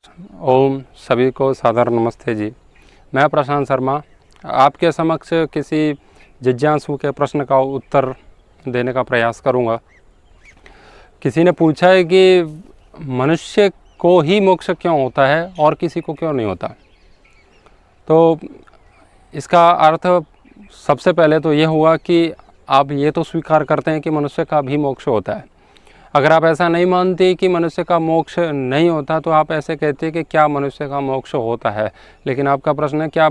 ओम सभी को सादर नमस्ते जी। मैं प्रशांत शर्मा आपके समक्ष किसी जिज्ञासु के प्रश्न का उत्तर देने का प्रयास करूंगा। किसी ने पूछा है कि मनुष्य को ही मोक्ष क्यों होता है और किसी को क्यों नहीं होता। तो इसका अर्थ सबसे पहले तो ये हुआ कि आप ये तो स्वीकार करते हैं कि मनुष्य का भी मोक्ष होता है। अगर आप ऐसा नहीं मानते कि मनुष्य का मोक्ष नहीं होता तो आप ऐसे कहते कि क्या मनुष्य का मोक्ष होता है। लेकिन आपका प्रश्न है क्या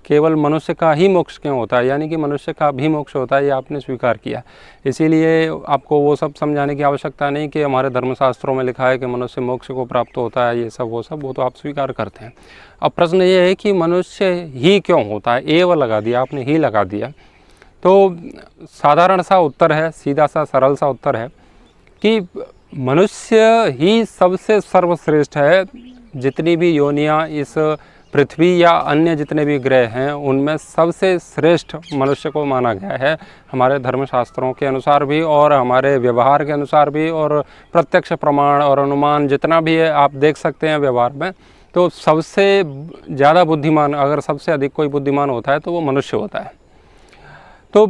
केवल मनुष्य का ही मोक्ष क्यों होता है, यानी कि मनुष्य का भी मोक्ष होता है, ये आपने स्वीकार किया। इसीलिए आपको वो सब समझाने की आवश्यकता नहीं कि हमारे धर्मशास्त्रों में लिखा है कि मनुष्य मोक्ष को प्राप्त होता है, ये सब वो तो आप स्वीकार करते हैं। अब प्रश्न ये है कि मनुष्य ही क्यों होता है। एव लगा दिया आपने, ही लगा दिया। तो साधारण सा उत्तर है, सीधा सा सरल सा उत्तर है कि मनुष्य ही सबसे सर्वश्रेष्ठ है। जितनी भी योनियां इस पृथ्वी या अन्य जितने भी ग्रह हैं उनमें सबसे श्रेष्ठ मनुष्य को माना गया है, हमारे धर्मशास्त्रों के अनुसार भी और हमारे व्यवहार के अनुसार भी, और प्रत्यक्ष प्रमाण और अनुमान जितना भी है आप देख सकते हैं व्यवहार में। तो सबसे ज़्यादा बुद्धिमान, अगर सबसे अधिक कोई बुद्धिमान होता है तो वो मनुष्य होता है। तो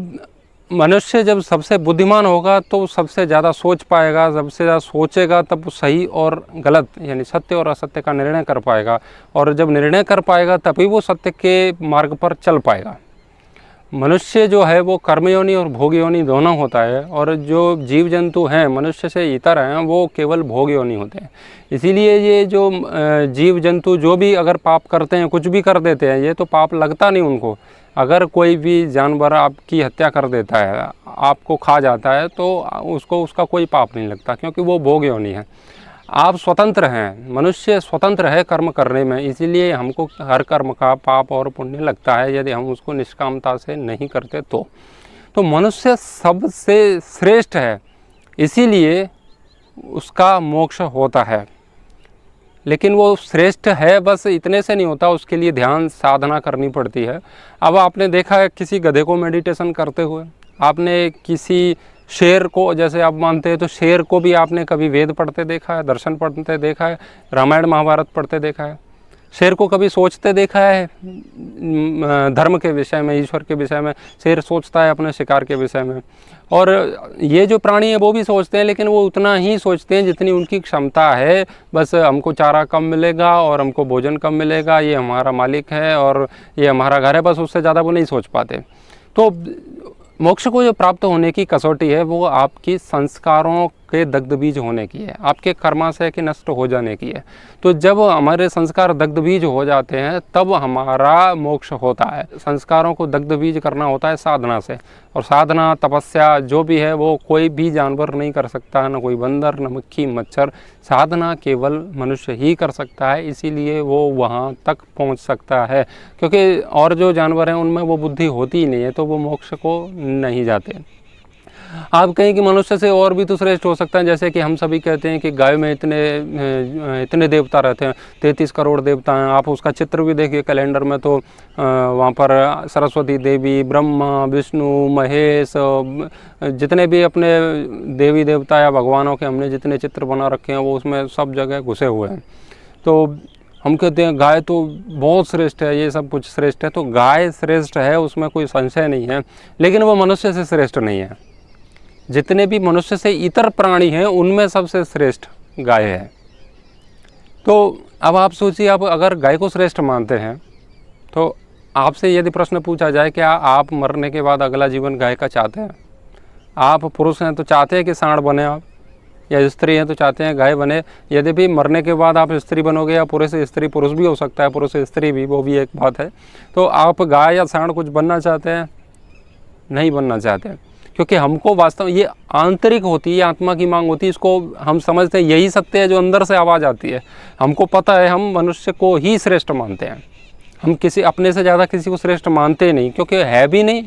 मनुष्य जब सबसे बुद्धिमान होगा तो सबसे ज़्यादा सोच पाएगा, सबसे ज़्यादा सोचेगा तब वो सही और गलत यानी सत्य और असत्य का निर्णय कर पाएगा, और जब निर्णय कर पाएगा तभी वो सत्य के मार्ग पर चल पाएगा। मनुष्य जो है वो कर्मयोनि और भोग योनि दोनों होता है, और जो जीव जंतु हैं मनुष्य से इतर हैं वो केवल भोग योनि होते हैं। इसीलिए ये जो जीव जंतु जो भी अगर पाप करते हैं, कुछ भी कर देते हैं, ये तो पाप लगता नहीं उनको। अगर कोई भी जानवर आपकी हत्या कर देता है, आपको खा जाता है, तो उसको उसका कोई पाप नहीं लगता, क्योंकि वो भोग योनि है। आप स्वतंत्र हैं, मनुष्य स्वतंत्र है कर्म करने में, इसीलिए हमको हर कर्म का पाप और पुण्य लगता है यदि हम उसको निष्कामता से नहीं करते तो मनुष्य सबसे श्रेष्ठ है, इसीलिए उसका मोक्ष होता है। लेकिन वो श्रेष्ठ है बस इतने से नहीं होता, उसके लिए ध्यान साधना करनी पड़ती है। अब आपने देखा है किसी गधे को मेडिटेशन करते हुए, आपने किसी शेर को, जैसे आप मानते हैं तो शेर को भी आपने कभी वेद पढ़ते देखा है, दर्शन पढ़ते देखा है, रामायण महाभारत पढ़ते देखा है? शेर को कभी सोचते देखा है धर्म के विषय में, ईश्वर के विषय में? शेर सोचता है अपने शिकार के विषय में। और ये जो प्राणी है वो भी सोचते हैं, लेकिन वो उतना ही सोचते हैं जितनी उनकी क्षमता है। बस हमको चारा कम मिलेगा और हमको भोजन कम मिलेगा, ये हमारा मालिक है और ये हमारा घर है, बस उससे ज़्यादा वो नहीं सोच पाते। तो मोक्ष को जो प्राप्त होने की कसौटी है वो आपकी संस्कारों के दग्ध बीज होने की है, आपके कर्माशय के नष्ट हो जाने की है। तो जब हमारे संस्कार दग्ध बीज हो जाते हैं तब हमारा मोक्ष होता है। संस्कारों को दग्ध बीज करना होता है साधना से, और साधना तपस्या जो भी है वो कोई भी जानवर नहीं कर सकता, न कोई बंदर, न मक्खी, मच्छर। साधना केवल मनुष्य ही कर सकता है, इसीलिए वो वहाँ तक पहुँच सकता है, क्योंकि और जो जानवर हैं उनमें वो बुद्धि होती ही नहीं है, तो वो मोक्ष को नहीं जाते। आप कहें कि मनुष्य से और भी तो श्रेष्ठ हो सकता है, जैसे कि हम सभी कहते हैं कि गाय में इतने देवता रहते हैं, 33 करोड़ देवता हैं। आप उसका चित्र भी देखिए कैलेंडर में, तो वहाँ पर सरस्वती देवी, ब्रह्मा, विष्णु, महेश, जितने भी अपने देवी देवता या भगवानों के हमने जितने चित्र बना रखे हैं वो उसमें सब जगह घुसे हुए हैं। तो हम कहते हैं गाय तो बहुत श्रेष्ठ है, ये सब कुछ श्रेष्ठ है। तो गाय श्रेष्ठ है, उसमें कोई संशय नहीं है, लेकिन वो मनुष्य से श्रेष्ठ नहीं है। जितने भी मनुष्य से इतर प्राणी हैं उनमें सबसे श्रेष्ठ गाय है। तो अब आप सोचिए, आप अगर गाय को श्रेष्ठ मानते हैं तो आपसे यदि प्रश्न पूछा जाए क्या आप मरने के बाद अगला जीवन गाय का चाहते हैं? आप पुरुष हैं तो चाहते हैं कि सांड बने आप, या स्त्री हैं तो चाहते हैं गाय बने? यदि भी मरने के बाद आप स्त्री बनोगे, या पुरुष से स्त्री, पुरुष भी हो सकता है, पुरुष से स्त्री भी, वो भी एक बात है। तो आप गाय या सांड कुछ बनना चाहते हैं? नहीं बनना चाहते, क्योंकि हमको वास्तव ये आंतरिक होती है, आत्मा की मांग होती है। इसको हम समझते हैं यही सत्य है जो अंदर से आवाज़ आती है। हमको पता है हम मनुष्य को ही श्रेष्ठ मानते हैं, हम किसी अपने से ज़्यादा किसी को श्रेष्ठ मानते नहीं, क्योंकि है भी नहीं।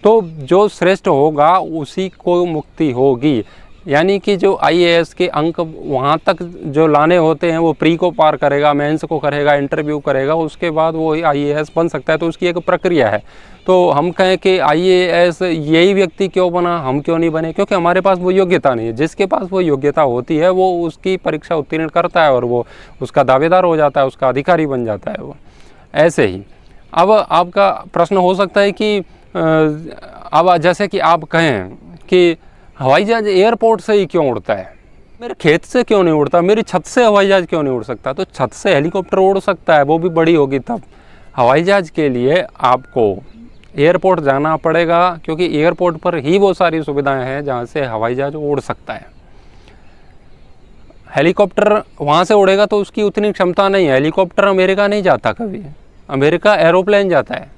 तो जो श्रेष्ठ होगा उसी को मुक्ति होगी। यानी कि जो IAS के अंक वहाँ तक जो लाने होते हैं वो प्री को पार करेगा, मेंस को करेगा, इंटरव्यू करेगा, उसके बाद वो IAS बन सकता है। तो उसकी एक प्रक्रिया है। तो हम कहें कि IAS यही व्यक्ति क्यों बना, हम क्यों नहीं बने? क्योंकि हमारे पास वो योग्यता नहीं है। जिसके पास वो योग्यता होती है वो उसकी परीक्षा उत्तीर्ण करता है और वो उसका दावेदार हो जाता है, उसका अधिकारी बन जाता है वो। ऐसे ही अब आपका प्रश्न हो सकता है कि अब जैसे कि आप कहें कि हवाई जहाज एयरपोर्ट से ही क्यों उड़ता है, मेरे खेत से क्यों नहीं उड़ता, मेरी छत से हवाई जहाज क्यों नहीं उड़ सकता? तो छत से हेलीकॉप्टर उड़ सकता है, वो भी बड़ी होगी तब। हवाई जहाज के लिए आपको एयरपोर्ट जाना पड़ेगा, क्योंकि एयरपोर्ट पर ही वो सारी सुविधाएं हैं जहाँ से हवाई जहाज उड़ सकता है। हेलीकॉप्टर वहाँ से उड़ेगा तो उसकी उतनी क्षमता नहीं है। हेलीकॉप्टर अमेरिका नहीं जाता कभी, अमेरिका एरोप्लेन जाता है,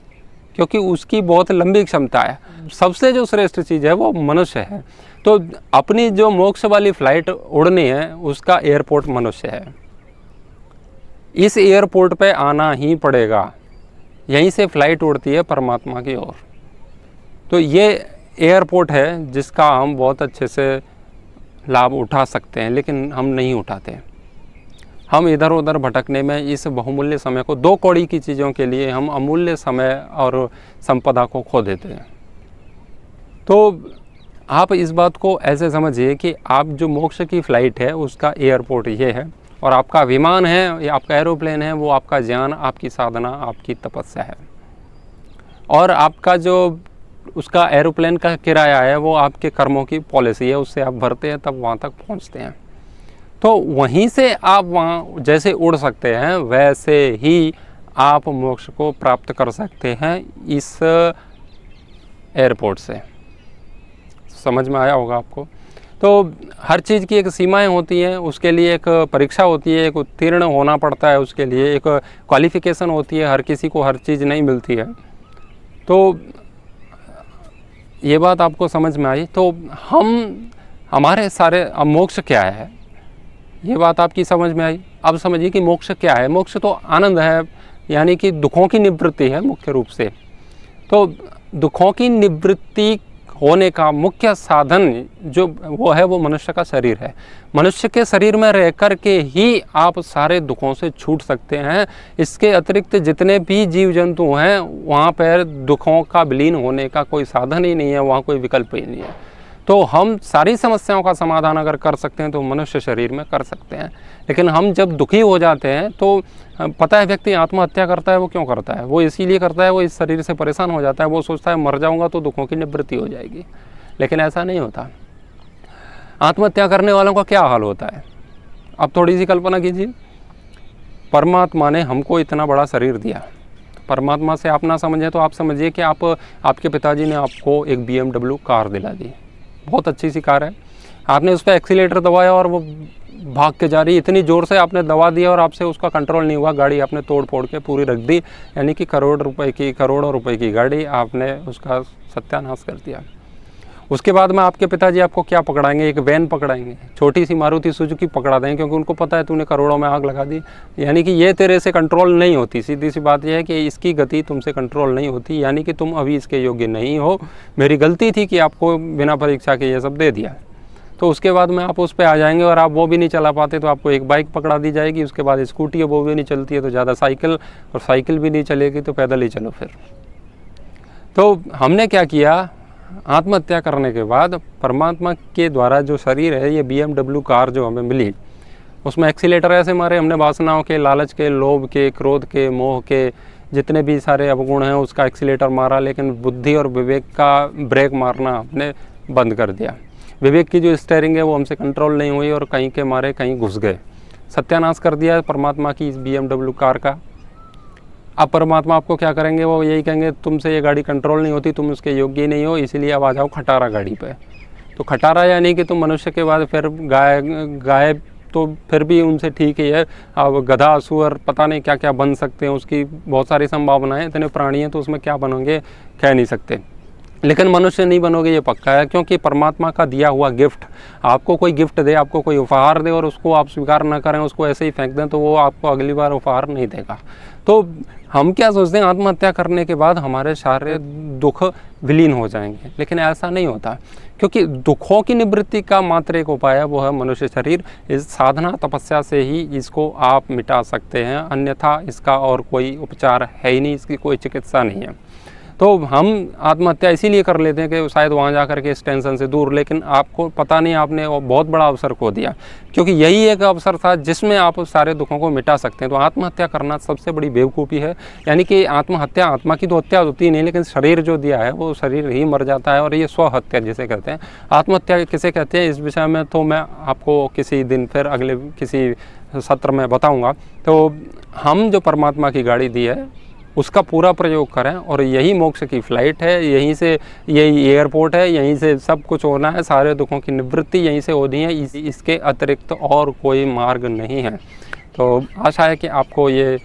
क्योंकि उसकी बहुत लंबी क्षमता है। सबसे जो श्रेष्ठ चीज़ है वो मनुष्य है। तो अपनी जो मोक्ष वाली फ्लाइट उड़नी है उसका एयरपोर्ट मनुष्य है। इस एयरपोर्ट पे आना ही पड़ेगा, यहीं से फ्लाइट उड़ती है परमात्मा की ओर। तो ये एयरपोर्ट है जिसका हम बहुत अच्छे से लाभ उठा सकते हैं, लेकिन हम नहीं उठाते। हम इधर उधर भटकने में इस बहुमूल्य समय को, 2 कौड़ी की चीज़ों के लिए हम अमूल्य समय और संपदा को खो देते हैं। तो आप इस बात को ऐसे समझिए कि आप जो मोक्ष की फ़्लाइट है उसका एयरपोर्ट ये है, और आपका विमान है या आपका एरोप्लेन है वो आपका ज्ञान, आपकी साधना, आपकी तपस्या है। और आपका जो उसका एरोप्लेन का किराया है वो आपके कर्मों की पॉलिसी है, उससे आप भरते हैं तब वहाँ तक पहुँचते हैं। तो वहीं से आप वहाँ जैसे उड़ सकते हैं वैसे ही आप मोक्ष को प्राप्त कर सकते हैं इस एयरपोर्ट से। समझ में आया होगा आपको? तो हर चीज़ की एक सीमाएं होती हैं, उसके लिए एक परीक्षा होती है, एक उत्तीर्ण होना पड़ता है, उसके लिए एक क्वालिफ़िकेशन होती है। हर किसी को हर चीज़ नहीं मिलती है। तो ये बात आपको समझ में आई? तो हमारे सारे मोक्ष क्या है, ये बात आपकी समझ में आई? अब समझिए कि मोक्ष क्या है। मोक्ष तो आनंद है, यानी कि दुखों की निवृत्ति है मुख्य रूप से। तो दुखों की निवृत्ति होने का मुख्य साधन जो वो है वो मनुष्य का शरीर है। मनुष्य के शरीर में रह कर के ही आप सारे दुखों से छूट सकते हैं। इसके अतिरिक्त जितने भी जीव जंतु हैं वहाँ पर दुखों का विलीन होने का कोई साधन ही नहीं है, वहाँ कोई विकल्प ही नहीं है। तो हम सारी समस्याओं का समाधान अगर कर सकते हैं तो मनुष्य शरीर में कर सकते हैं। लेकिन हम जब दुखी हो जाते हैं तो पता है व्यक्ति आत्महत्या करता है, वो क्यों करता है? वो इसीलिए करता है, वो इस शरीर से परेशान हो जाता है। वो सोचता है मर जाऊंगा तो दुखों की निवृत्ति हो जाएगी, लेकिन ऐसा नहीं होता। आत्महत्या करने वालों का क्या हाल होता है? अब थोड़ी सी कल्पना कीजिए, परमात्मा ने हमको इतना बड़ा शरीर दिया। परमात्मा से आप ना समझें तो आप समझिए कि आपके पिताजी ने आपको एक BMW कार दिला दी, बहुत अच्छी सी कार है। आपने उस पर एक्सीलेटर दबाया और वो भाग के जा रही, इतनी ज़ोर से आपने दबा दिया और आपसे उसका कंट्रोल नहीं हुआ, गाड़ी आपने तोड़ फोड़ के पूरी रख दी। यानी कि करोड़ों रुपए की गाड़ी आपने उसका सत्यानाश कर दिया। उसके बाद में आपके पिताजी आपको क्या पकड़ाएंगे? एक वैन पकड़ाएंगे, छोटी सी मारुति सुजुकी पकड़ा देंगे, क्योंकि उनको पता है तूने करोड़ों में आग लगा दी। यानी कि ये तेरे से कंट्रोल नहीं होती। सीधी सी बात यह है कि इसकी गति तुमसे कंट्रोल नहीं होती, यानी कि तुम अभी इसके योग्य नहीं हो। मेरी गलती थी कि आपको बिना परीक्षा के ये सब दे दिया। तो उसके बाद में आप उस पर आ जाएंगे और आप वो भी नहीं चला पाते तो आपको एक बाइक पकड़ा दी जाएगी। उसके बाद स्कूटी है, वो भी नहीं चलती है तो ज़्यादा साइकिल, और साइकिल भी नहीं चलेगी तो पैदल ही चलो फिर। तो हमने क्या किया, आत्महत्या करने के बाद परमात्मा के द्वारा जो शरीर है, ये BMW कार जो हमें मिली, उसमें एक्सीलेटर ऐसे मारे हमने, वासनाओं के, लालच के, लोभ के, क्रोध के, मोह के जितने भी सारे अवगुण हैं उसका एक्सीलेटर मारा, लेकिन बुद्धि और विवेक का ब्रेक मारना हमने बंद कर दिया। विवेक की जो स्टीयरिंग है वो हमसे कंट्रोल नहीं हुई और कहीं के मारे कहीं घुस गए, सत्यानाश कर दिया परमात्मा की इस BMW कार का। अब परमात्मा आपको क्या करेंगे? वो यही कहेंगे तुमसे ये गाड़ी कंट्रोल नहीं होती, तुम उसके योग्य नहीं हो, इसीलिए अब आ जाओ खटारा गाड़ी पे। तो खटारा यानी कि तुम मनुष्य के बाद फिर गाय तो फिर भी उनसे ठीक ही है। अब गधा, सुअर, पता नहीं क्या क्या बन सकते हैं, उसकी बहुत सारी संभावनाएं, इतने प्राणी हैं तो उसमें क्या बनोगे कह नहीं सकते। लेकिन मनुष्य नहीं बनोगे ये पक्का है, क्योंकि परमात्मा का दिया हुआ गिफ्ट, आपको कोई गिफ्ट दे, आपको कोई उपहार दे और उसको आप स्वीकार ना करें, उसको ऐसे ही फेंक दें, तो वो आपको अगली बार उपहार नहीं देगा। तो हम क्या सोचते हैं, आत्महत्या करने के बाद हमारे सारे दुख विलीन हो जाएंगे, लेकिन ऐसा नहीं होता, क्योंकि दुखों की निवृत्ति का मात्र एक उपाय है, वो है मनुष्य शरीर। इस साधना तपस्या से ही इसको आप मिटा सकते हैं, अन्यथा इसका और कोई उपचार है ही नहीं, इसकी कोई चिकित्सा नहीं है। तो हम आत्महत्या इसीलिए कर लेते हैं कि शायद वहाँ जा कर के इस टेंशन से दूर, लेकिन आपको पता नहीं आपने वो बहुत बड़ा अवसर खो दिया, क्योंकि यही एक अवसर था जिसमें आप सारे दुखों को मिटा सकते हैं। तो आत्महत्या करना सबसे बड़ी बेवकूफ़ी है, यानी कि आत्महत्या, आत्मा की तो हत्या होती नहीं, लेकिन शरीर जो दिया है वो शरीर ही मर जाता है, और ये स्वहत्या जिसे कहते हैं। आत्महत्या किसे कहते हैं, इस विषय में तो मैं आपको किसी दिन फिर अगले किसी सत्र में बताऊँगा। तो हम जो परमात्मा की गाड़ी दी है उसका पूरा प्रयोग करें, और यही मोक्ष की फ़्लाइट है, यहीं से यही एयरपोर्ट है, यहीं से सब कुछ होना है, सारे दुखों की निवृत्ति यहीं से होनी है, इसके अतिरिक्त और कोई मार्ग नहीं है। तो आशा है कि आपको ये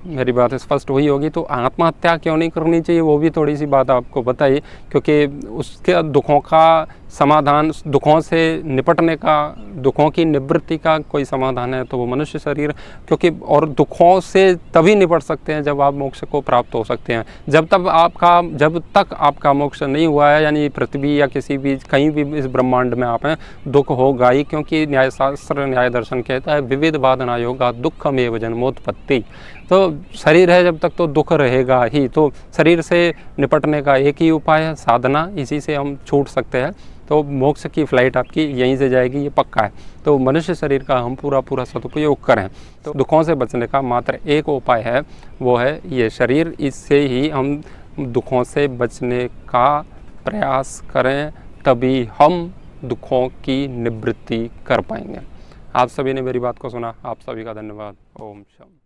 मेरी बात स्पष्ट हुई होगी। तो आत्महत्या क्यों नहीं करनी चाहिए वो भी थोड़ी सी बात आपको बताई, क्योंकि उसके दुखों का समाधान, दुखों से निपटने का, दुखों की निवृत्ति का कोई समाधान है तो वो मनुष्य शरीर, क्योंकि और दुखों से तभी निपट सकते हैं जब आप मोक्ष को प्राप्त हो सकते हैं। जब तक आपका मोक्ष नहीं हुआ है, यानी पृथ्वी या किसी भी कहीं भी इस ब्रह्मांड में आप हैं, दुख होगा ही, क्योंकि न्यायशास्त्र न्याय दर्शन कहता है विविध बाधना योगा दुःखमेव जन्मोत्पत्ति। तो शरीर है जब तक तो दुख रहेगा ही, तो शरीर से निपटने का एक ही उपाय है साधना, इसी से हम छूट सकते हैं। तो मोक्ष की फ़्लाइट आपकी यहीं से जाएगी, ये पक्का है। तो मनुष्य शरीर का हम पूरा सदुपयोग करें। तो दुखों से बचने का मात्र एक उपाय है, वो है ये शरीर। इससे ही हम दुखों से बचने का प्रयास करें, तभी हम दुखों की निवृत्ति कर पाएंगे। आप सभी ने मेरी बात को सुना, आप सभी का धन्यवाद। ओम शांति।